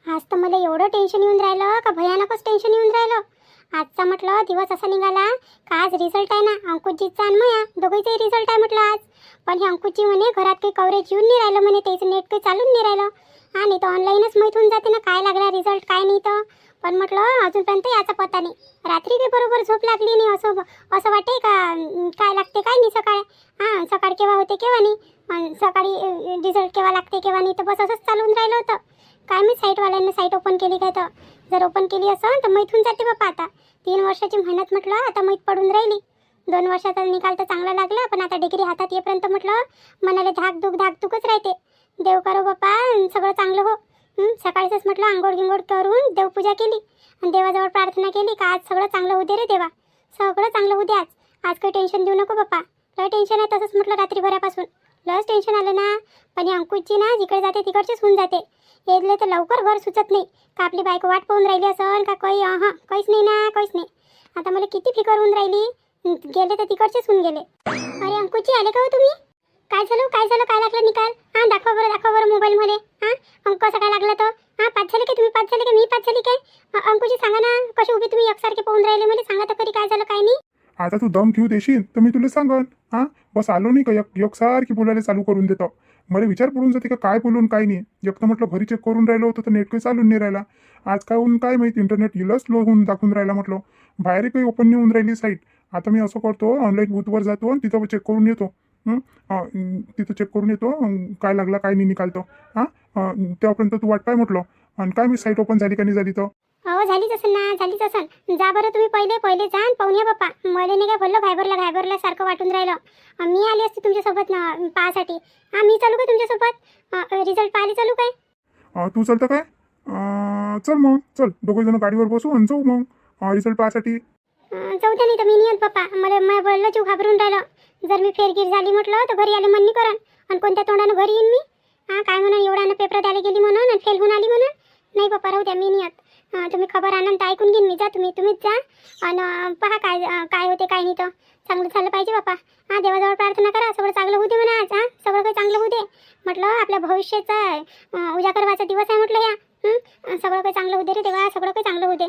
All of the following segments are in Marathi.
आज तर मला एवढं टेन्शन येऊन राहिलं का भयानकच टेन्शन येऊन राहिलं. आजचा म्हटलं दिवस असा निघाला का आज रिझल्ट आहे ना अंकुशजीचा आणि माया दोघीचाही रिझल्ट आहे म्हटलं आज. पण हे अंकुशजी म्हणे घरात काही कव्हरेज येऊन नाही राहिलं म्हणे, त्याचं नेट काही चालून नाही राहिलं. हा नाही तर ऑनलाईनच माहीत होऊन जाते ना काय लागला रिझल्ट काय नाही तर. पण म्हटलं अजूनपर्यंत याचा पत्ता नाही. रात्री काही बरोबर झोप लागली नाही, असं वाटे का काय लागते काय नाही सकाळी. हां सकाळ केव्हा होते केव्हा नाही, सकाळी रिझल्ट केव्हा लागते केव्हा नाही, तर बस असंच चालून राहिलं होतं. काय मी साईटवाल्यांना साईट ओपन केली काय तर जर ओपन केली असं तर माहीत होऊन जाते बाप्पा. आता 3 वर्षाची मेहनत म्हटलं आता माहीत पडून राहिली. 2 वर्षाचा निकाल तर चांगला लागला, पण आता डिग्री हातात येईपर्यंत म्हटलं मनाला धाकधूकच राहते. देव करो बाप्पा सगळं चांगलं हो. सकाळीच म्हटलं आंघोळ गिंगोळ करून देवपूजा केली आणि देवाजवळ प्रार्थना केली का आज सगळं चांगलं होऊ दे रे देवा, सगळं चांगलं होऊ दे आज. आज काही टेन्शन देऊ नको बाप्पा. लय टेन्शन आहे तसंच म्हटलं रात्रीभरापासून लस टेन्शन आलं ना. पण ही अंकुशची ना जिकडे जाते तिकडचीच होऊन जाते. येदले तर लवकर घर सुचत नाही का आपली बायको वाट पाहून राहिली असं का काही काहीच नाही ना काहीच नाही. आता मला किती फिकर होऊन राहिली, गेले तर तिकडचेच होऊन गेले. अरे अंकुशजी आले का हो तुम्ही? काय झालं काय लागलं निकाल? हां दाखवा बरं मोबाईलमध्ये. हां कसं काय लागलं तर? हां 5 झाले का तुम्ही 5 झाले का मी 5 झाली काय? अंकुशजी सांगा ना कसे उभे तुम्ही एकसारखे पाहून राहिले मला सांगा तर खरी काय झालं काय नाही. आता तू दम घेऊ देशील तर मी तुला सांगन. बस आलो नाही का एकसारखी बोलायला चालू करून देतो. मला विचार पडून जाते का काय बोलून काय नाही. एक तर म्हटलं घरी चेक करून राहिलो होतं तर नेट काही चालून नाही राहिला. आज काय होऊन काय माहिती इंटरनेट हिला स्लो होऊन दाखवून राहिला. म्हटलं बाहेर काही ओपन नाही होऊन राहिली साईट. आता मी असं करतो ऑनलाईन बूथवर जातो आणि तिथं चेक करून येतो. तिथं चेक करून येतो काय लागला काय नाही निकालतो. तेव्हापर्यंत तू वाट पाय म्हटलं. आणि काय मी साईट ओपन झाली का नाही झाली तर. हो झालीच असेल ना झालीच असेल. जा बरं तुम्ही पहिले जा आणि पाहून या बाप्पा. मला नाही काय बोललो घाबरला सारखं वाटून राहिलं. मी आली असते तुमच्यासोबत पाहासाठी. मी चालू काय तुमच्यासोबत रिझल्ट पाहायला चालू काय? तू चलतं काय? चल मग चल दोघे जण गाडीवर बसू आणि जाऊ मग रिझल्ट पाहासाठी. जाऊ द्या नाही तर मी नाही येत बाप्पा. मला बोललं जीव घाबरून राहिलं. जर मी फेरगीर झाली म्हटलं तर घरी आले मन नाही करण. आणि कोणत्या तोंडानं घरी येईन मी? काय म्हणून एवढ्यानं पेपर द्यायला गेली म्हणून आणि फेल होऊन आली म्हणून. नाही बाप्पा राहू द्या मी नाही येत. तुम्ही खबर आनंद ऐकून घेईन मी. जा तुम्हीच जा आणि पहा काय होते काय नाही तर चांगलं झालं पाहिजे बापा. देवाजवळ प्रार्थना करा सगळं चांगलं होते म्हणा आज. सगळं काही चांगलं होते म्हटलं. आपल्या भविष्याचा उजागरवाचा दिवस आहे म्हटलं या. सगळं काही चांगलं होते रे देवा, सगळं काही चांगलं होते.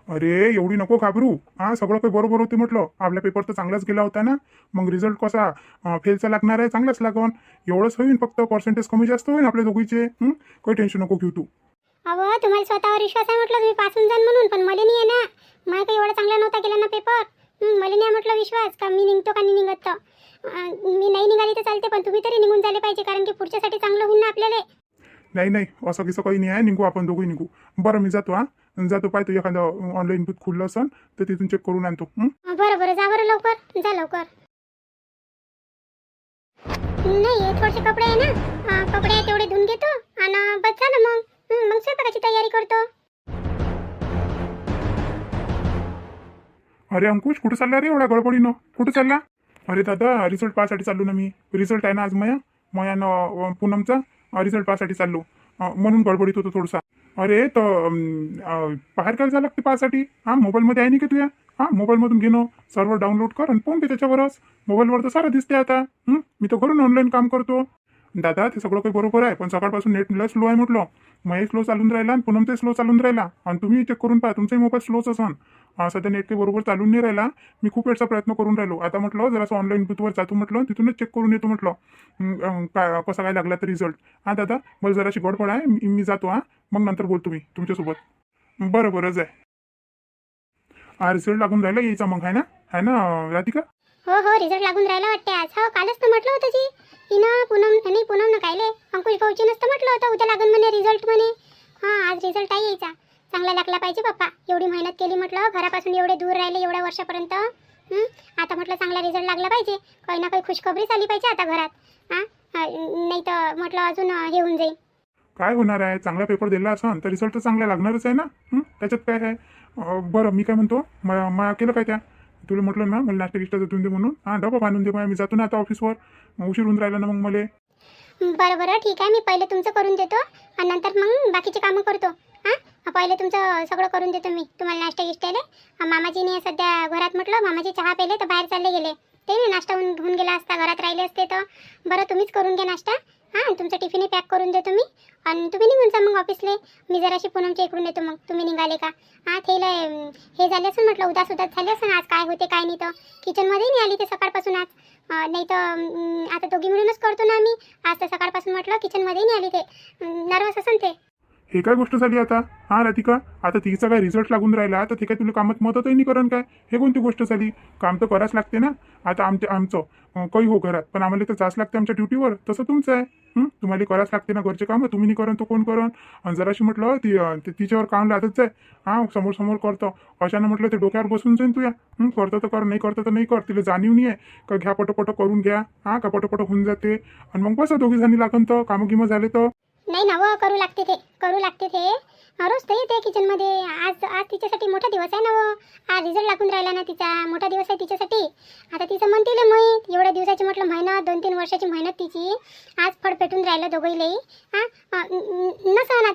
अरे एवढी नको घाबरू. सगळं काही बरोबर होते म्हटलं. आपला पेपर तर चांगलाच गेला होता ना. मग रिझल्ट कसा फेलचा लागणार आहे चांगलाच लागन. एवढंच होईन फक्त पर्सेंटेज कमी जास्त होईन आपल्या दोघीचे. काही टेन्शन नको घेऊ तू. अहो तुम्हाला स्वतःवर विश्वास आहे म्हटलं तुम्ही पासून जाण म्हणून. पण मला नाही आहे ना. मला काही एवढा चांगला नव्हता गेला ना पेपर. मला नाही म्हटलं विश्वास का मी निघतो का नाही निघत तर. मी नाही निघाली तर चालते पण तुम्ही तरी निघून झाले पाहिजे कारण की पुढच्यासाठी चांगलं होईल ना आपल्याला. नाही असं कसं काही नाही आहे. निघू आपण दोघंही निघू. बरं मी जातो. जातो पाहतो एखादं ऑनलाईन बूथ खुललं असेल तर तिथून चेक करून आणतो. बरं जा बरं लवकर जा लवकर. नाही थोडेसे कपडे आहे ना, कपडे तेवढे धुवून घेतो आणि बस झालं मग. मग स्वयंपाकाची तयारी करतो. अरे अंकुश कुठं चालला रे एवढ्या गडबडीनं? कुठं चालला? अरे दादा रिझल्ट पाहासाठी चाललो ना मी. रिझल्ट आहे ना आज मया पूनमचा रिझल्ट पाहासाठी चाललो. म्हणून गडबडीत होतो थोडसा. अरे तर बाहेर काय झालं लागते पाहासाठी? मोबाईलमध्ये आहे नाही का तुया? मोबाईलमधून घेणं सर्व्हर डाउनलोड कर आणि पाहून घे त्याच्यावरच. मोबाईलवर तर सारं दिसते आता. मी तर घरून ऑनलाईन काम करतो. दादा ते सगळं काही बरोबर आहे पण सकाळपासून नेट लय स्लो आहे म्हटलं. मलाही स्लो चालून राहिला आणि पूनमचाही स्लो चालून राहिला. आणि तुम्ही चेक करून पहा तुमचाही मोबाईल स्लोच असन. सध्या नेट काही बरोबर चालून नाही राहिला. मी खूप वेळचा प्रयत्न करून राहिलो. आता म्हटलं जरासं ऑनलाईन बूथवर जातो म्हटलं तिथूनच चेक करून येतो म्हटलं. काय कसा काय लागला तर रिझल्ट. दादा मला जराशी गडबड आहे. मी जातो. मग नंतर बोलतो मी तुमच्यासोबत. बरं जाय. रिझल्ट लागून राहिला यायचा मग आहे ना राधिका? हो रिझल्ट लागून राहिला वाटते आज. हो कालच तर म्हटलं होतं जी हिनं पूनम न कायले अंकुश भाऊची नसतं म्हटलं होतं उद्या लागून म्हणे रिझल्ट म्हणे. आज रिझल्ट आहे यायचा. चांगला लागला पाहिजे बाप्पा. एवढी मेहनत केली म्हटलं घरापासून एवढे दूर राहिले एवढ्या वर्षापर्यंत. आता म्हटलं चांगला रिझल्ट लागला पाहिजे. काही ना काही खुशखबरी झाली पाहिजे आता घरात. नाही तर म्हटलं अजून हे होऊन जाईल. काय होणार आहे? चांगला पेपर दिला असन तर रिझल्ट तर चांगला लागणारच आहे ना. त्याच्यात काय आहे. बरं मी काय म्हणतो मला केलं काय त्या तुला म्हटलं ना मला नाश्ता गिष्टा देऊन दे म्हणून. डबा बांधून दे. मी जातो ना आता ऑफिसवर. उशीर होऊन राहिला ना मग मला. बरं ठीक आहे. मी पहिले तुमचं करून देतो आणि नंतर मग बाकीचे कामं करतो. पहिले तुमचं सगळं करून देतो मी तुम्हाला नाश्ता गिष्टाले. मामाजीने सध्या घरात म्हटलं मामाजी चहा पेले तर बाहेर चालले गेले. ते नाही नाश्ता होऊन गेला असता घरात राहिले असते तर. बरं तुम्हीच करून घ्या नाश्ता हां तुमचं टिफिनही पॅक करून देतो मी आणि तुम्ही निघून जा मग ऑफिसले. मी जराशी पूनमच्या इकडून येतो मग तुम्ही निघाले का. हां थेला हे झाले असं म्हटलं उदास झाले असं आज काय होते काय नाही तर किचनमध्येही नाही आली ते सकाळपासून आज. नाही तर आता दोघी मिळूनच करतो ना आम्ही. आज तर सकाळपासून म्हटलं किचनमध्येही नाही आली ते. नर्वस असेल ते. हे काय गोष्ट झाली आता. हा राधिका, आता तिचा काय रिझल्ट लागून राहिला तर ते काय तुला कामात मदतही नाही करण काय. हे कोणती गोष्ट झाली. काम तर करावंच लागते ना. आता आमचं काही हो घरात पण आम्हाला तर जाच लागते आमच्या ड्युटीवर. तसं तुमचं आहे. तुम्हाला करावंच लागते ना घरचे कामं. तुम्ही नाही करण तर कोण करण. आणि जराशी म्हटलं तिच्यावर काम लागतच आहे. हा समोर समोर करतो अशानं म्हटलं ते डोक्यावर बसून जाईन तुया. करतं तर कर, नाही करतं तर नाही कर. तिला जाणीव नाही आहे का घ्या पटोपट करून घ्या. हा का पटोपट होऊन जाते आणि मग बस दोघी जणी लागन तर कामं गिमं झाले तर. नाही ना व करू लागते ते रोज तर येते किचनमध्ये. आज तिच्यासाठी मोठा दिवस आहे ना व. आज रिझल्ट लागून राहिला ना तिचा. मोठा दिवस आहे तिच्यासाठी. आता तिचं म्हणतील माहीत एवढ्या दिवसाची म्हटलं मेहनत 2-3 वर्षाची मेहनत तिची आज फळ पेटून राहिलं दोघंहीलाही. हां नसन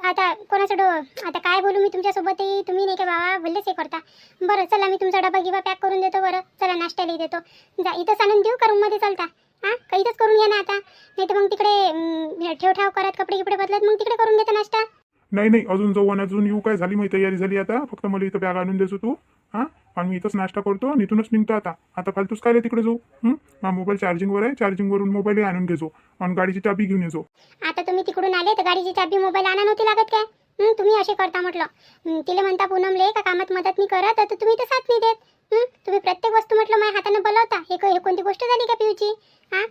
आता कोणाचं आता काय बोलू मी तुमच्यासोबतही. तुम्ही नाही का बाबा भल्लेच हे करता. बरं चला मी तुमचा डबा गिबा पॅक करून देतो. बरं चला नाश्त्याला देतो. जा इथंच आणून देऊ का रूममध्ये चालता. हां काही इथंच करून घ्या ना आता. नाही तर मग तिकडे ठेवठाव करत कपडे गिपडे बदलत मग तिकडे करून घेता नाश्ता. नाही अजून जाऊ आणि अजून येऊ काय झाली माझी तयारी झाली आता. फक्त मला इथं बॅग आणून देतो तू. हां आणि मी इथंच नाश्ता करतो आणि इथूनच निघतो आता फालतूच काय तिकडे जाऊ. हा मोबाईल चार्जिंगवर आहे. चार्जिंगवरून मोबाईलही आणून घेजो आणि गाडीची चाबी घेऊन येजो. आता तुम्ही तिकडून आले तर गाडीची चाबी मोबाईल आणा नव्हती लागत काय. तुम्ही असे करता म्हटलं. तिला म्हणता पूनमले का कामात मदत नाही करत तर तुम्ही तर साथ नाही देत. तुम्ही प्रत्येक वस्तू म्हटलं माझ्या हाताने बोलवता. हे कोणती गोष्ट झाली का पिऊची. हां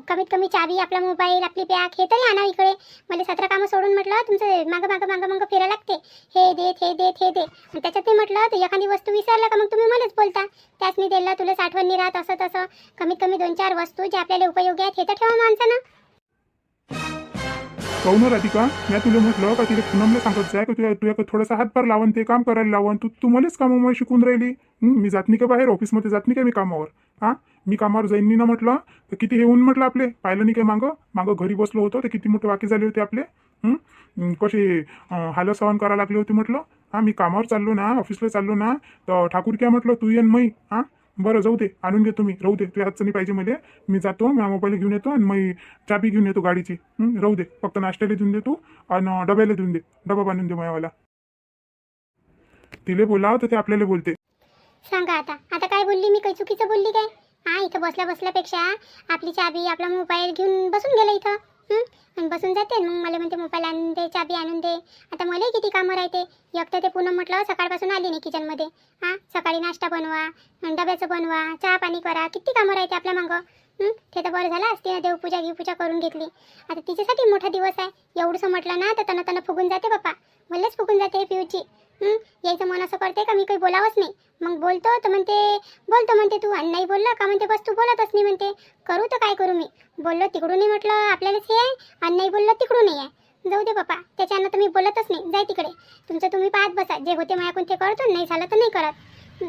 कमीत कमी चाबी आपला मोबाईल आपली बॅग हे तरी आणा इकडे. मला 17 कामं सोडून म्हटलं तुमचं मागं फिरायला लागते. हे दे त्याच्यात नाही म्हटलं तर एखादी वस्तू विसरला का मग तुम्ही मलाच बोलता. त्याच नाही दिलं तुला साठवण नाही राहत असं तसं. कमीत कमी 2-4 वस्तू जे आपल्याला उपयोगी आहेत हे तर ठेवा माणसानं. कहू ना राधिका, मी तुला म्हटलं का तिला पूनमला सांगत जाय का तुझ्या थोडासा हातभार लावून ते काम करायला लावून. तू मलाच कामामुळे शिकून राहिली. मी जात नाही का बाहेर ऑफिसमध्ये जात नाही का मी कामावर. हां मी कामावर जाईन नाही ना म्हटलं तर किती हे होऊन म्हटलं आपले. पाहिलं नाही काय मागं घरी बसलो होतो तर किती मोठे वाके झाले होते आपले. कसे हाल सहन करायला लागले होते म्हटलं. हां मी कामावर चाललो ना ऑफिसला चाललो ना तर ठाकूर काय म्हटलं तू येन मै. हां बरं जाऊ दे आणून घे तुम्ही. राहू दे तुझ्या हातचं नाही पाहिजे मध्ये. मी जातो माझा मोबाईल घेऊन येतो आणि मी चाबी घेऊन येतो गाडीची. राहू दे फक्त नाश्त्याला देऊन दे तू आणि डब्याला देऊन दे. डबा बांधून दे मायावाला. तिले बोलाव तर ते आपल्याला बोलते. सांगा आता काय बोलली मी. काही चुकीचं बोलली काय. हां इथं बसल्यापेक्षा आपली चाबी आपला मोबाईल घेऊन बसून गेलं इथं. आणि बसून जाते मग मला म्हणते मोबाईल आणून दे चाबी आणून दे. आता मला किती कामं राहते. एक तर ते पूनम म्हटलं सकाळपासून आली नाही किचनमध्ये. हां सकाळी नाश्ता बनवा डब्याचं बनवा चहा पाणी करा किती कामं राहते आपल्या मागं. ते तर बरं झालं असते देवपूजा करून घेतली. आता तिच्यासाठी मोठा दिवस आहे. एवढंसं म्हटलं ना तर तन फुगून जाते बाप्पा. मलाच फुगून जाते पिऊची. यायचं मन असं करते का मी काही बोलावंच नाही. मग बोलतो तर म्हणते तू आणि नाही बोललं का म्हणते बस तू बोलतच नाही म्हणते. करू तर काय करू मी. बोललो तिकडूनही म्हटलं आपल्यालाच हे आहे आणि नाही बोललं तिकडूनही आहे. जाऊ दे बाप्पा त्याच्यानं तर मी बोलतच नाही. जाय तिकडे तुमचं तुम्ही पाहत बसा. जे होते माझ्याकडून ते करतो नाही झालं तर नाही करत.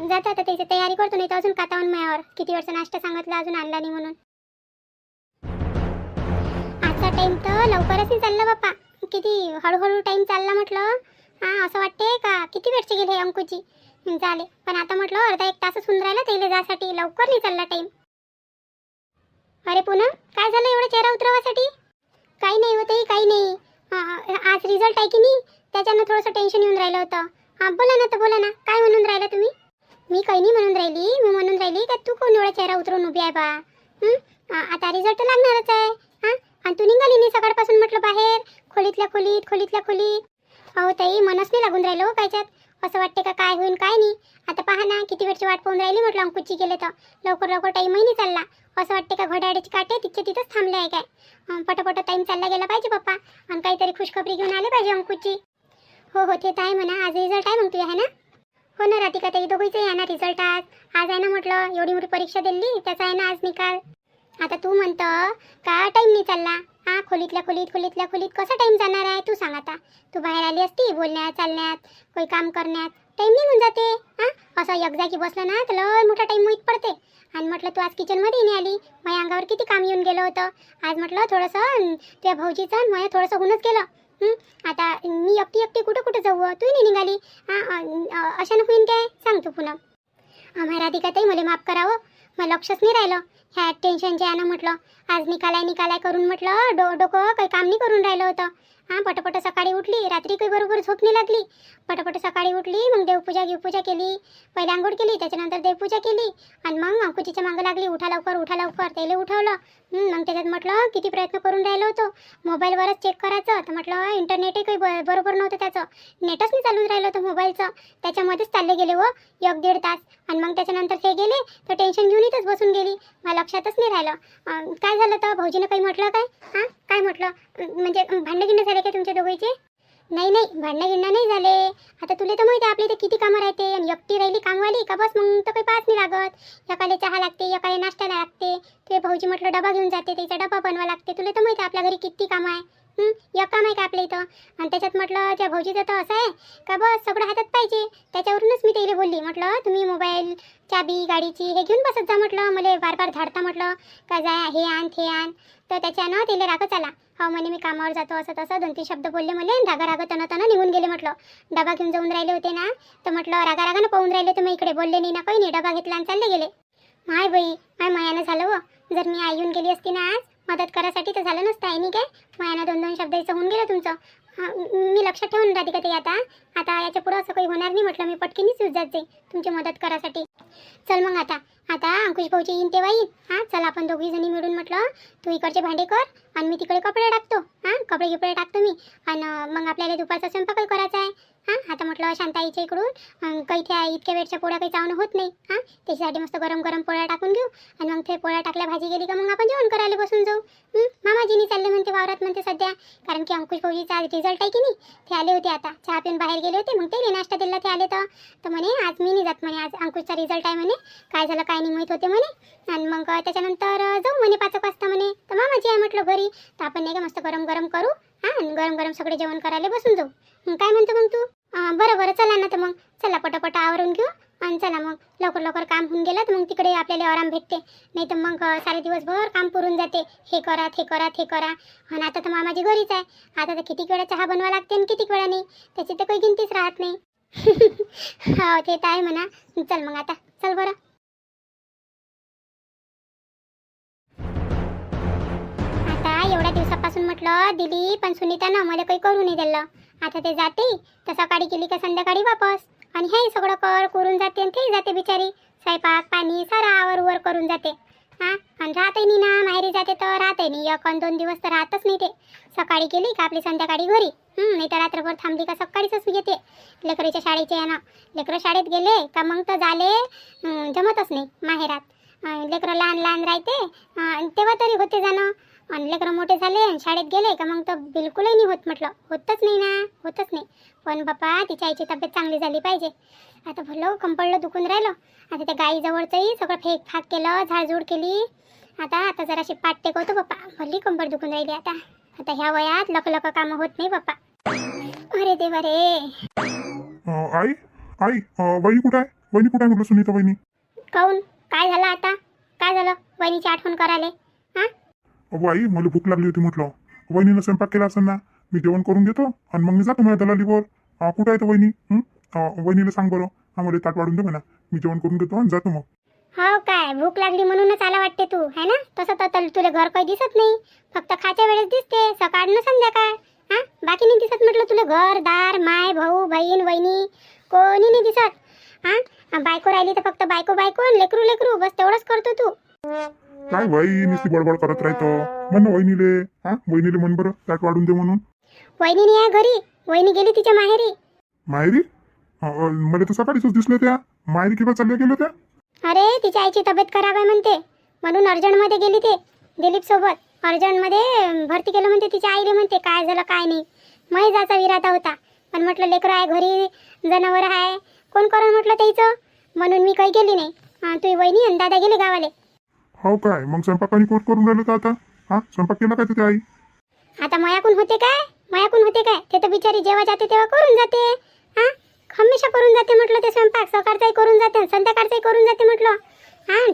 जाता आता त्याची तयारी करतो. नाही तर अजून कातावून मायावर किती वर्ष नाश्ता सांगितला अजून आणला नाही म्हणून. आजचा टाइम तर लवकरच नाही चालला बाप्पा. किती हळूहळू टाइम चालला म्हटलं. हां असं वाटते का किती वेळची गेली अंकुची. झाले पण आता म्हटलं अर्धा 1 तासच होऊन राहिला त्याला जासाठी. लवकर नाही चालला टाइम. अरे पूनम काय झालं एवढं चेहरा उतरवासाठी. काही नाही होतही काही नाही. आज रिझल्ट आहे की नाही त्याच्यानं थोडंसं टेन्शन येऊन राहिलं होतं. हां बोला ना काय म्हणून राहिला तुम्ही. मी काही नाही म्हणून राहिली. मी म्हणून राहिली का तू कोण एवढा चेहरा उतरवून उभी आहे बा. आता रिझल्ट तर लागणारच आहे. हां आणि तू निघाली नाही सकाळपासून म्हटलं बाहेर खोलीतल्या खोलीत. अहो ताई मनच नाही लागून राहिलं हो कायच्यात. असं वाटते का काय होईल काय नाही. आता पहा ना किती वेळची वाट पाहून राहिली म्हटलं अंकुची गेले तर. लवकर टाईमही नाही चालला. असं वाटते का घड्याळीचे काटे तिथेच थांबले आहे काय. पटपट टाईम चालला गेला पाहिजे पप्पा आणि काहीतरी खुशखबरी घेऊन आले पाहिजे अंकुची. हो ते तर आहे म्हणा. आज रिझल्ट आहे मग तुझ्या आहे ना. हो ना राधिका ताई दोघीचं आहे ना रिझल्ट आज आहे ना म्हटलं. एवढी मोठी परीक्षा दिली त्याचा आहे ना आज निकाल. आता तू म्हणतं का टाईम नाही चालला. हां खोलीतल्या खोलीत कसा टाईम जाणार आहे तू सांग आता. तू बाहेर आली असती बोलण्यात चालण्यात काही काम करण्यात टाईम निघून जाते. हां असं एक जागी बसलं ना तर लय मोठा टाईम माहीत पडते. आणि म्हटलं तू आज किचनमध्ये नाही आली. माझ्या अंगावर किती काम येऊन गेलं होतं. आज म्हटलं थोडंसं तुझ्या भाऊजीचं माझ्या थोडंसं होऊनच गेलं. आता मी एकटी कुठं जाऊ. तू नाही निघाली. हां अशानं होईन काय सांग तू पुन्हा. राधिका ताई मला माफ करावं. मला लक्षच नाही राहिलं ह्या टेन्शनच्या यानं म्हटलं. आज निकालाय करून म्हटलं डोकं काही काम नाही करून राहिलं होतं. पटपट सकाळी उठली, रात्री काही बरोबर झोप नाही लागली. पटपट सकाळी उठली, मग देवपूजा केली, पहिले आंघोळ केली, त्याच्यानंतर देवपूजा केली आणि मग अंकुशीच्या मागं लागली, उठा लवकर त्याला उठवलं. मग त्याच्यात म्हटलं किती प्रयत्न करून राहिलो होतो मोबाईलवरच चेक करायचं, तर म्हटलं इंटरनेटही काही बरोबर नव्हतं, त्याचं नेटच नाही चालून राहिलं होतं मोबाईलचं, त्याच्यामध्येच चालले गेले व 1-1.5 तास. आणि मग त्याच्यानंतर ते गेले तर टेन्शन घेऊन इथंच बसून गेली, मला लक्षातच नाही राहिलं. काय झालं तर भाऊजीनं काही म्हटलं काय? काय म्हटलं म्हणजे भांडणं झाले का तुमच्या दोघीचे? नाही भांडणं नाही झाले. आता तुला तर माहिती आहे आपल्या इथे किती कामं राहते आणि एकटी राहिली कामवाली का बस मग तर काही पास नाही लागत. एकाला चहा लागते, एकाला नाश्ता लागते, ते भाऊजी म्हटलं डबा घेऊन जाते, त्याचा डबा बनवा लागते. तुला तर माहिती आहे आपल्या घरी किती कामं आहे. एक काम आहे का आपल्या इथं? आणि त्याच्यात म्हटलं त्या भाऊजीचं तर असं आहे का बस सगळं हातात पाहिजे. त्याच्यावरूनच मी त्याला बोलली, म्हटलं तुम्ही मोबाईल चाबी गाडीची हे घेऊन बसत जा, म्हटलं मला बार झाडता, म्हटलं का जाय हे आण ते आण. तर त्याच्यानं त्याला रागच आला. हो म्हणे मी कामावर जातो असं तसं 2-3 शब्द बोलले मला, रागा तन निघून गेले. म्हटलं डबा घेऊन जाऊन राहिले होते ना, तर म्हटलं रागानं पाहून राहिले तर मी इकडे बोलले नाही ना, काही नाही, डबा घेतला आणि चालले गेले. माय बाई माय मायानं झालं व. जर मी आई येऊन गेली असती ना आज मदत करायसाठी तर झालं नसतं आहे नाही काय. मायानं 2-2 शब्द इथं होऊन गेलं तुमचं. मी लक्षात ठेवून राहते का ते आता याच्या पुढं असं काही होणार नाही. म्हटलं मी पटकीनीच येऊन जात जाईल तुमची मदत करायसाठी. चल मग आता अंकुश भाऊची येईन तेव्हा येईन. चल आपण दोघी जणी मिळून म्हटलं तू इकडचे भांडे कर आणि मी तिकडे कपडे टाकतो. कपडे टाकतो मी आणि मग आपल्याला दुपारचा स्वयंपाक करायचा आहे. आता म्हटलं शांताईच्या इकडून काही त्या इतक्या वेळच्या पोळ्या काही चावणं होत नाही. त्याच्यासाठी मस्त गरम पोळ्या टाकून घेऊ आणि मग ते पोळ्या टाकल्या भाजी गेली का मग आपण जेवण करायला बसून जाऊ. मामाजीनी चालले म्हणते वावरात म्हणते सध्या, कारण की अंकुश भाऊजीचा आज रिझल्ट आहे की नाही. ते आले होते आता चहा पिऊन बाहेर गेले होते, मग ते नाश्ता दिला ते आले तर म्हणे आज मी नाही जात म्हणे, आज अंकुशचा रिझल्ट आहे म्हणे, काय झालं काय नाही माहीत होते म्हणे. आणि मग त्याच्यानंतर जाऊ म्हणे 5 वाजता म्हणे. तर मामाजी आहे म्हटलं घरी, तर आपण नाही का मस्त गरम करू आणि गरम सगळे जेवण करायला बसून जाऊ. काय म्हणतो मग तू? बरं चला ना, तर मग चला पटापट आवरून घेऊ आणि चला मग लवकर काम होऊन गेलं तर मग तिकडे आपल्याला आराम भेटते. नाही तर मग सारे दिवसभर काम पुरून जाते, हे करा आणि आता तर मामाजी घरीच आहे. आता तर किती वेळा चहा बनवा लागते आणि किती वेळा नाही, त्याची तर काही गिनतीच राहत नाही. हो ते तर आहे म्हणा. चल मग आता चल बरं. आता एवढ्या दिवसापासून म्हटलं दिली पण सुनीतानं मला काही करू नाही दिलं. आता ते जाते तर सकाळी गेली का संध्याकाळी वापस, आणि हे सगळं करून जाते आणि ते जाते बिचारी, स्वयंपाक पाणी सारा आवर करून जाते. आणि राहतही नाही ना, माहेरी जाते तर राहतही नाही, 1-2 दिवस तर राहतच नाही. ते सकाळी गेली का आपली संध्याकाळी घरी, नाही तर रात्रभर थांबली का सकाळीच येते. लेकरीच्या शाळेचे आहे ना, लेकरं शाळेत गेले का मग तर झाले जमतच नाही माहेरात. लेकरं लहान राहते तेव्हा तरी होते जाणं, आणि लेकरं मोठे झाले आणि शाळेत गेले का मग तर बिलकुलही नाही होत. म्हटलं होतच नाही. पण बापा तिच्या आईची तब्येत चांगली झाली पाहिजे. आता भलं कंपळलं दुखून राहिलं. आता त्या गाईजवळचंही सगळं फेक केलं, झाडझूड केली. आता जराशी पाठ टेकवतो बाप्पा, भली कंबर दुखून राहिली. आता ह्या वयात लख कामं होत नाही बाप्पा. अरे देवा रे. आई वहिनी कुठं आहे? म्हटलं सुनीता वहिनी. काऊन काय झालं आता? काय झालं वहिनीची आठवण करायला? आई मला भूक लागली होती, म्हटलं वहिनीनं स्वयंपाक केला असेल ना, मी जेवण करून घेतो आणि मग मी जातो माझ्या दलालीवर. कुठं आहे तर वहिनी? वहिनीला सांग बरं, आम्हाला ताट वाढून दे म्हणा, मी जेवण करून घेतो आणि जातो मग. हो काय भूक लागली म्हणूनच आला वाटते तू, है ना? तसं तर तुला घर काही दिसत नाही, फक्त खाच्या वेळेस दिसते, सकाळ न संध्याकाळ. बाकी नाही दिसत म्हटलं तुला, घर दार माय भाऊ बहीण वहिनी कोणी नाही दिसत. बायको राहिली तर फक्त बायको लेकरू बस तेवढंच करतो तू. काय बाई नुसती बडबड करत राहतो. म्हण वहिनीले, वहिनीले म्हण बरं ताट वाढून दे म्हणून. वहिनी नाही आहे घरी, वहिनी गेली तिच्या माहेरी. माहेरी? मला तर सकाळीच दिसलं त्या माहेरी, किंवा चालल्या गेल्या त्या. अरे तिच्या आईची तब्येत खराब आहे म्हणते, म्हणून अर्जंटमध्ये गेली ते दिलीप सोबत. अर्जंटमध्ये भरती केलं म्हणते तिच्या आईले. म्हणते काय झालं काय नाही, मै जायचा विराता होता, पण म्हटलं लेकरं आहे घरी, जनावर आहे, कोण करून म्हटलं त्याचं, म्हणून मी काही गेली नाही. तुझी वहिनी आणि दादा गेले गावाले. हो काय? मग स्वयंपाकाने कोट करून राहिलं का आता? स्वयंपाक केला काय त्या आई? आता मायाकून होते काय? ते तर बिचारी जेव्हा जाते तेव्हा करून जाते. हमेशा करून जाते म्हटलं ते स्वयंपाक, सकाळचाही करून जाते संध्याकाळचाही करून जाते म्हटलं.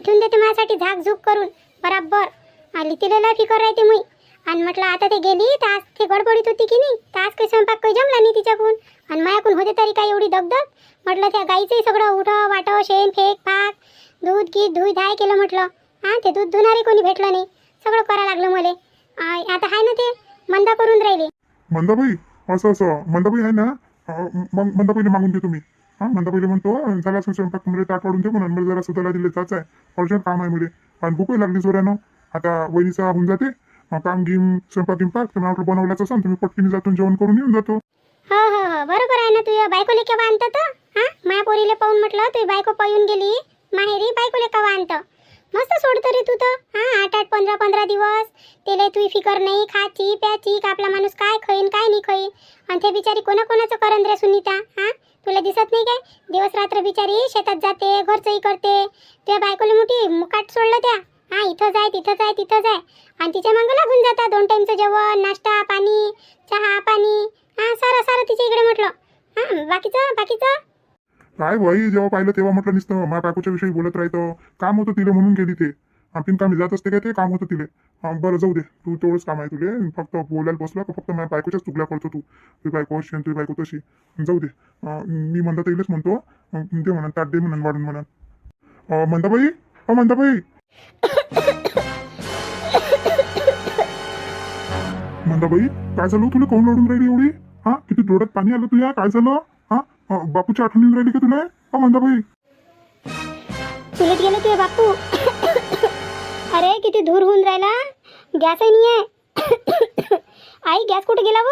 ठेवून देते माझ्यासाठी झाकझूक करून बराबर. आली तिला फिकर राहते मी. आणि म्हटलं आता ते गेली तर आज ते गडबडीत होती की नाही, तर आज काही स्वयंपाक काही जमला नाही तिच्याकडून. आणि मायाकून होते तरी काय एवढी दगदग. म्हटलं त्या गाईचंही सगळं उठं वाटं शेण फेक फाक दूध धाय केलं म्हटलं. ते दूध धुणारे कोणी भेटलं नाही. सगळं करा लागलं मले. आता आहे ना ते मंदा करून राहिले. मंदाबाई असं मंदाबाई आहे ना, मग मंदाबाईला मागून देतो मी. मंदाबाईला म्हणतो झाला असेल स्वयंपाक, मला ताट वाढून दे म्हणून मला जरा सुद्धा दिले जायचं आहे, अर्जंट काम आहे मला. आणि भूकही लागली जोरानं. आता वहिनीचा होऊन जाते काम घेऊन स्वयंपाक गिंपाक, तर म्हटलं बनवल्याचं असं तुम्ही पटकीने जातो जेवण करून येऊन जातो. हो हो हो बरोबर आहे ना. तुझ्या बायकोले केव्हा आणतं तर माया पोरीले पाहून म्हटलं तुझी बायको पळून गेली माहेरी, बायकोले केव्हा आणतं. मस्त सोडतो रे तू तर 8-8 15-15 दिवस. त्याला तुझी फिकर नाही, खाची प्याची का आपला माणूस काय खाईन काय नाही खाई. आणि ते बिचारी कोणाकोणाचं करन रे सुनीता. तुला दिसत नाही काय, दिवस रात्र बिचारी शेतात जाते, घरचंही करते. तुझ्या बायकोला मोठी मुकाट सोडलं त्या. इथं जाय तिथं जाय तिथं जाय. आणि तिच्या मागं लागून जातात 2 टाईमचं जेवण, नाश्ता पाणी, चहा पाणी, सारं सारं तिच्या इकडे म्हटलं. बाकीचं काय भाई, जेव्हा पाहिलं तेव्हा म्हटलं नुसतं माझ्या बायकोच्या विषयी बोलत राहतं. काम होतं तिले म्हणून गेली ते. आपण कामी जात असते काय, ते काम होतं तिले. बरं जाऊ दे, तू तेवढंच काम आहे तुले. फक्त बोलायला बसला का फक्त माझ्या बायकोच्याच चुकल्या करतो तू. तुझी बायको अशी आणि तुझी बायको तशी. जाऊ दे, मी म्हणता येईलच म्हणतो. ते म्हणा ताट दे म्हणून वाढून म्हणा. मंदाबाई मंदाबाई मंदाबाई काय झालं तुला, काऊन रडून राहिली एवढी? किती डोळ्यात पाणी आलं तुझ्या, काय झालं? बापूची आठवण येऊन राहिली का तुला? मंदाबाई चुलीत गेले तुझे बापू. अरे किती धूर होऊन राहिला, गॅसही नाही आहे. आई गॅस कुठे गेला व?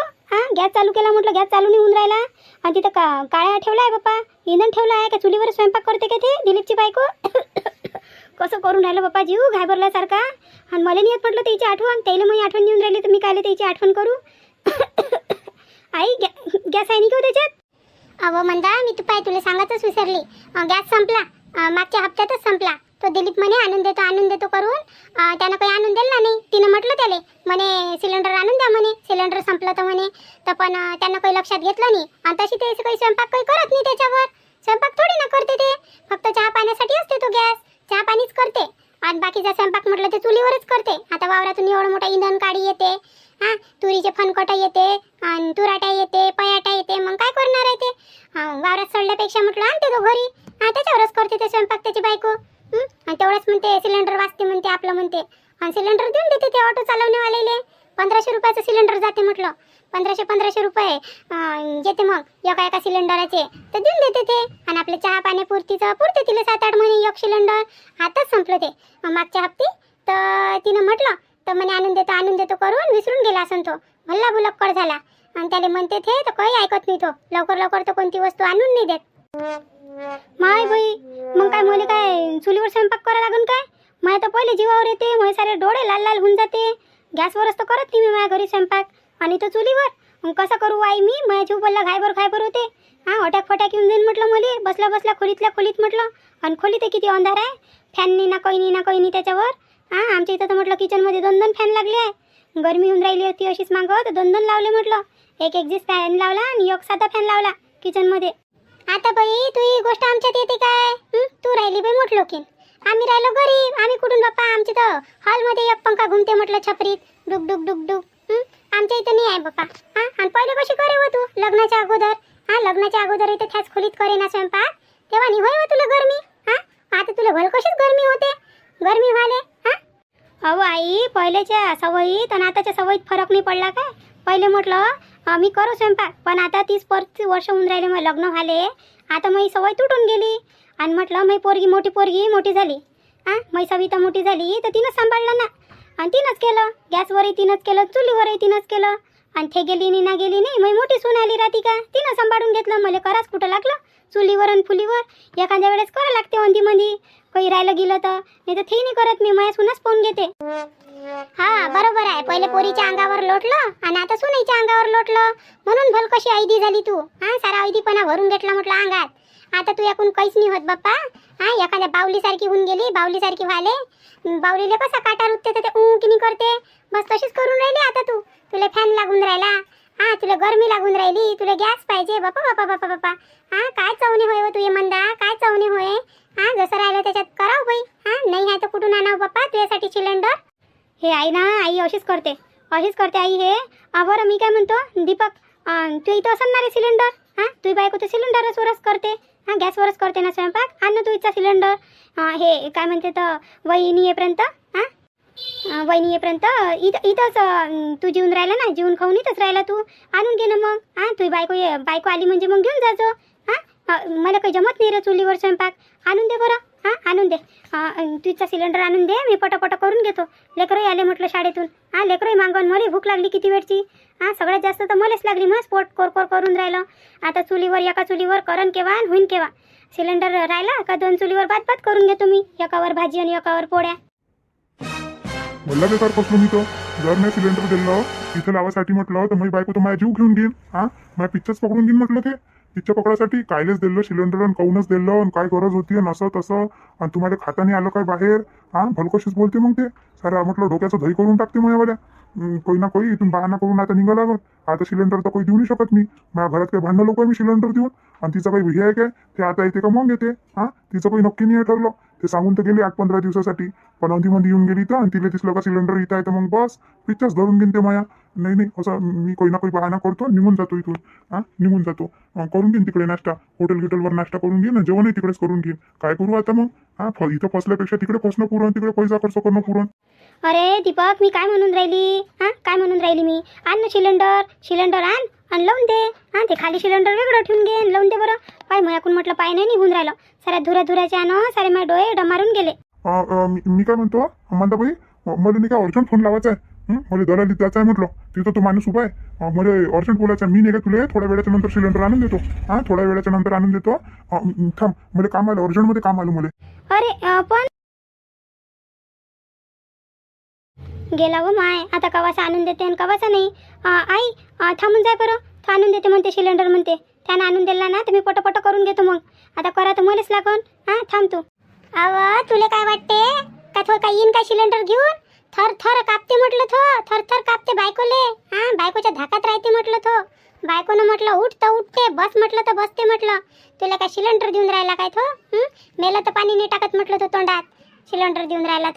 गॅस चालू केला म्हटलं, गॅस चालू नाही होऊन राहिला. आणि तिथं काळ्या ठेवला आहे बाप्पा, इंधन ठेवला आहे का चुलीवर स्वयंपाक करते का ते दिलीपची बायको? कसं करून राहिलं बाप्पा जीव घाबरल्यासारखा. आणि मला नाही येत म्हटलं त्याची आठवण, त्याला मग आठवण येऊन राहिली तर मी कायले त्याची आठवण करू. आई गॅस आहे नाही का त्याच्यात? अहो मंदा मी तुला सांगायचंच विसरली. गॅस संपला, मागच्या हप्त्यातच संपला. तो दिलीप म्हणे आणून देतो करून. त्यानं काही आणून दिला नाही. तिनं म्हटलं त्याला म्हणे सिलेंडर आणून द्या म्हणे, सिलेंडर संपलं तर म्हणे. तर पण त्यानं काही लक्षात घेतलं नाही. आणि तशी ते काही स्वयंपाक काही करत नाही त्याच्यावर. स्वयंपाक थोडी ना करते ते, फक्त चहा पाण्यासाठी असते तो गॅस, चहा पाणीच करते. आणि बाकीचा स्वयंपाक म्हटलं ते चुलीवरच करते. आता वावरातून एवढं मोठा इंधन काढी येते, तुरीचे फनकटा येते आणि तुराटा येते, पयाटा येते, मग काय करणार आहे ते? वावरात सडल्यापेक्षा म्हटलं आणते तो घरी. त्याच्यावरच करते ते स्वयंपाक त्याची बायको. आणि तेवढंच म्हणते सिलेंडर वाचते म्हणते आपलं म्हणते. आणि सिलेंडर देऊन देते ते ऑटो चालवणेवालेले. 1500 रुपयाचं सिलेंडर जाते म्हटलं. 1500 रुपये येते मग एका सिलेंडराचे, तर देऊन देते ते. आणि आपले चहा पाण्यापुरतीचं पुरते तिला 7-8 महिने एक सिलेंडर. आताच संपलं ते मागच्या हप्ती. तर तिनं म्हटलं तर म्हणे आणून देतो करून विसरून गेला असं तो. भल्ला बुलक्कड झाला. आणि त्याला म्हणते ते तर काही ऐकत नाही तो. लवकर तर कोणती वस्तू आणून नाही देत. माय बाई मग काय मला काय चुलीवर स्वयंपाक करायला लागून काय? मला तर पहिले जीवावर येते, माझे सारे डोळे लाल लाल होऊन जाते. गॅसवरच तर करत नाही मी माझ्या घरी स्वयंपाक, आणि तो चुलीवर. मग कसं करू आई मी? माझ्या जीव बोलला घायभर होते. अटॅक येऊन जाईन म्हटलं मला बसल्या खोलीत म्हटलं. आणि खोलीत किती अंधार आहे, फॅन नाही ना काही नाही त्याच्यावर. आमच्या इथं तर म्हटलं किचनमध्ये 2 फॅन लागले आहे. गरमी होऊन राहिली होती अशीच मागं, तर 2 लावले म्हटलं. एक एक्झिस्ट फॅन लावला आणि एक साधा फॅन लावला किचनमध्ये. आता बाई तू ही गोष्ट आमच्यात येते काय? तू राहिली बाई मोठ लोकीन, आम्ही राहिलो गरीब. आम्ही कुठून बाप्पा? आमच्या तर हॉलमध्ये एक पंखा घुमते म्हटलं छपरीत, डुक. आमच्या इथं नाही आहे बाप्पा. आणि पहिले कशी करे हो तू लग्नाच्या अगोदर? लग्नाच्या अगोदर इथं त्याच खोलीत करे ना स्वयंपाक, तेव्हा नाही होय तुला गरमी. आता तुला भल कशीच गरमी होते, गरमी व्हाले. अहो आई पहिल्याच्या सवयीत आणि आताच्या सवयीत फरक नाही पडला काय? पहिले म्हटलं मी करू स्वयंपाक, पण आता 30 वर्ष होऊन राहिले मग लग्न व्हाले. आता माझी सवय तुटून गेली. आणि म्हटलं माझी पोरगी मोठी झाली. माझी सविता मोठी झाली तर तिनंच सांभाळलं ना. आणि तिनंच केलं, गॅसवरही तिनंच केलं, चुलीवरही तिनंच केलं. आणि ते गेली नाही माझी मोठी सून आली राधिका, तिनं सांभाळून घेतलं. मला कराच कुठं लागलं चुलीवर आणि फुलीवर. एखाद्या वेळेस करा लागते मंदी काही राहिलं गेलं तर, नाही तर ते नाही करत मी, माझ्या सुनाच पाहून घेते. बरोबर आहे. पहिले पोरीच्या अंगावर लोटलं आणि आता सुनेच्या अंगावर लोटलं, म्हणून भल कशी ऐदी झाली तू. सारा ऐदीपणा भरून घेतला म्हटलं अंगात. आता तू याकून काहीच नाही होत बाप्पा. एखाद्या बावलीसारखी होऊन गेली, बावलीसारखी व्हाले. बावलीला कसा काटा रुतते तर ते किनी करते, बस तशीच करून राहिली आता तू. तुला फॅन लागून राहिला, तुला गरमी लागून राहिली, तुला गॅस पाहिजे. बापा काय चवणे होय व तुझे मंदा, काय चवणे होय. जसं राहिलं त्याच्यात कराव बाई. नाही आहे तर कुठून आणावं बाप्पा तुझ्यासाठी सिलेंडर? हे आई अशीच करते आई हे. बरं मी काय म्हणतो दीपक, तू इथं असणार रे सिलेंडर? तुझी बायको तर सिलेंडरवरच करते, गॅसवरच करते ना स्वयंपाक. आण ना तू इथचा सिलेंडर. हे काय म्हणते तर वहिनी येईपर्यंत. वहिनी येपर्यंत इथंच तू जेवून राहिला ना, जेवून खाऊन इथंच राहिला तू. आणून घे ना मग. हां तुझी बायको आली म्हणजे मग घेऊन जायचो. हां मला काही जमत नाही रे चुलीवर स्वयंपाक. आणून दे बरं. हां आणून दे. तुझा सिलेंडर आणून दे, मी पटापट करून घेतो. लेकरंही आले म्हटलं शाळेतून. हां लेकरंही मागवून, मला भूक लागली किती वेळची. हां सगळ्यात जास्त तर मलाच लागली. मग स्पोट कोर करून राहिलं. आता चुलीवर एका चुलीवर करण केव्हा आणि होईन केव्हा. सिलेंडर राहिला का 2 चुलीवर बात करून घेतो मी. एकावर भाजी आणि एकावर पोळ्या. मला बेकार फसलो मी तो. जर मी सिलेंडर दिलं इथं लावासाठी म्हटलं तर माझी बायको तर माझ्या जीव घेऊन घेईन. हां माझ्या पिच्चच पकडून घेईन म्हटलं. ते पिच्च पकडासाठी कायलेच दिलं सिलेंडर आणि काऊनच दिलं आणि काय गरज होती आणि असं तसं. आणि तुम्हाला खाता नाही आलं काय बाहेर. हां भलकशीच बोलते मग ते. सारा म्हटलं डोक्याचं दही करून टाकते माझ्यावाल्या. कोई ना कोई इथून बहाना करून आता निघा लागत. आता सिलेंडर तर काही देऊ नाही शकत मी. माझ्या घरात काही भांडणं लोक आहे मी सिलेंडर देऊन. आणि तिचं काही विधी आहे काय ते आता येते का मग येते. हां तिचं काही नक्की नाही ठरलं. ते सांगून तर गेली 8-15 दिवसासाठी. पण मध्ये येऊन गेली तर आणि तिला दिसलं का सिलेंडर इथं आहे तर मग बस पिच्चच धरून घेईन ते माया. नाही असं मी कोई ना कोई बहाना करतो, निघून जातो इथून. हां निघून जातो. करून घेईन तिकडे नाश्ता, हॉटेल नाश्ता करून घेईन, जेवणही तिकडेच करून घेईन. काय करू आता मग. हां इथं फसल्यापेक्षा तिकडे फसणं पुरण, तिकडे पैसा खर्च करणं पुरण. अरे दीपक मी काय म्हणून राहिली. काय म्हणून राहिली मी. आण ना सिलेंडर आण आणि लावून दे. ते खाली सिलेंडर वेगळं ठेवून घे, लावून दे बरं. पाय मयाकून म्हटलं पाय नाही निघून राहिलं. साऱ्या धुराचे आण, सारे माझे डोळे डमारून गेले. मी काय म्हणतो मंदाबाई, मला नाही काय अर्जंट फोन लावायचा आहे. मला दलालीत जायचं आहे म्हटलं. तिथं तो माणूस उभा आहे. मला अर्जंट बोलायचं आहे. मी नाही का तुला थोड्या वेळाच्या नंतर सिलेंडर आणून देतो. थोड्या वेळाच्या नंतर आणून देतो. थांब मला काम आलं, अर्जंटमध्ये काम आलं मला. अरे पण गेला हो माय. आता कवासा आणून देते आणि कवासा नाही. आई थांबून जाय बरं. तो आणून देते म्हणते सिलेंडर म्हणते. त्यानं आणून दिला ना तर मी पटपट करून घेतो. मग आता करा तर मलाच लागन. थांब तू. तुला काय वाटते का थो काय येईन काय सिलेंडर घेऊन. थर कापते म्हटलं. थर कापते बायकोले. बायकोच्या धाकात राहते म्हटलं. बायकोनं म्हटलं उठ तर उठते, बस म्हटलं तर बसते म्हटलं. तुला काय सिलेंडर देऊन राहिला काय मेला तर पाणी नाही टाकत म्हटलं तो तोंडात. सिलेंडर देऊन राहिला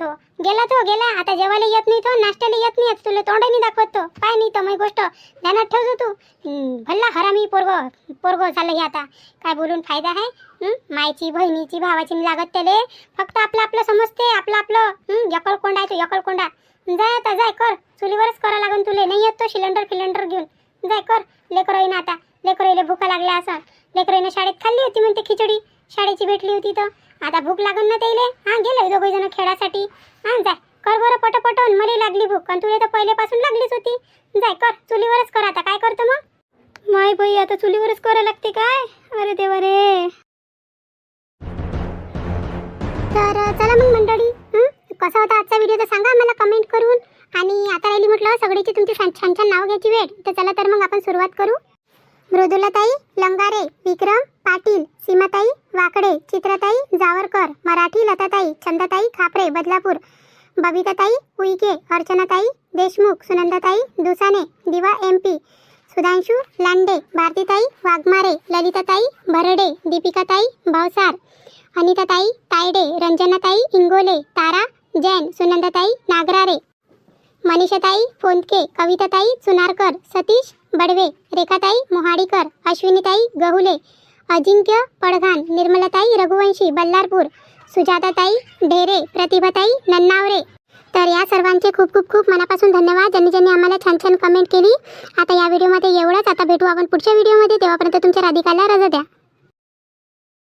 गेला. आता जेवायला येत नाही तो, नाश्त्याला येत नाही. तुला तोंडही नाही दाखवत तो. काय नाही तर मग गोष्ट ध्यानात ठेवतो तू. भल्ला हरामी पोरगो झालं हे आता. काय बोलून फायदा आहे. मायची बहिणीची भावाची लागत त्याले. फक्त आपलं समजते. आपलं यकलकोंडा आहे तो, यकलकोंडा. जाय आता जाय कर. चुलीवरच करा लागून तुले. नाही येत तो सिलेंडर घेऊन. जाय कर. लेकरं आता लेकरं भूका लागल्या असं. लेकरं शाळेत खाल्ली होती म्हणते खिचडी. शाळेची भेटली होती तर आता भूक लागून ना त्याले. गेले दोघे जण खेळासाठी. जाय कर बरं पटपट. मला लागली भूक आणि तुला तर पहिल्यापासून लागलीच होती. जाय कर. चुलीवरच कर. आता काय करतो मग. माय बाई आता चुलीवरच करायला लागते काय. अरे देवा रे. तर चला मग मंडळी, कसा होता आजचा व्हिडिओ तर सांगा मला कमेंट करून. आणि आता राहिली म्हटलं सगळीची तुमची छान नाव घ्यायची वेळ. तर चला तर मग आपण सुरुवात करू. मृदुलाताई लंगारे, विक्रम पाटील, सीमाताई वाकडे, चित्रताई जावरकर, मराठी लताताई, चंदाताई खापरे बदलापूर, बबिताताई उईके, अर्चनाताई देशमुख, सुनंदाताई दुसाने, दिवा MP, सुधांशू लांडे, भारतीताई वाघमारे, ललिताताई भरडे, दीपिकाताई भावसार, अनिताताई तायडे, रंजनाताई इंगोले, तारा जैन, सुनंदाताई नागरारे, मनीषाताई फोंदके, कविताताई चुनारकर, सतीश बडवे, रेखाताई मोहाडीकर, अश्विनीताई गहुले, अजिंक्य पडघान, निर्मलाताई रघुवंशी बल्लारपूर, सुजाताताई ढेरे, प्रतिभाताई नन्नावरे. तर या सर्वांचे खूप मनापासून धन्यवाद ज्यांनी आम्हाला छान कमेंट केली. आता या व्हिडिओमध्ये एवढंच. आता भेटू आपण पुढच्या व्हिडिओमध्ये. तेव्हापर्यंत तुमच्या राधिकाला रजा द्या.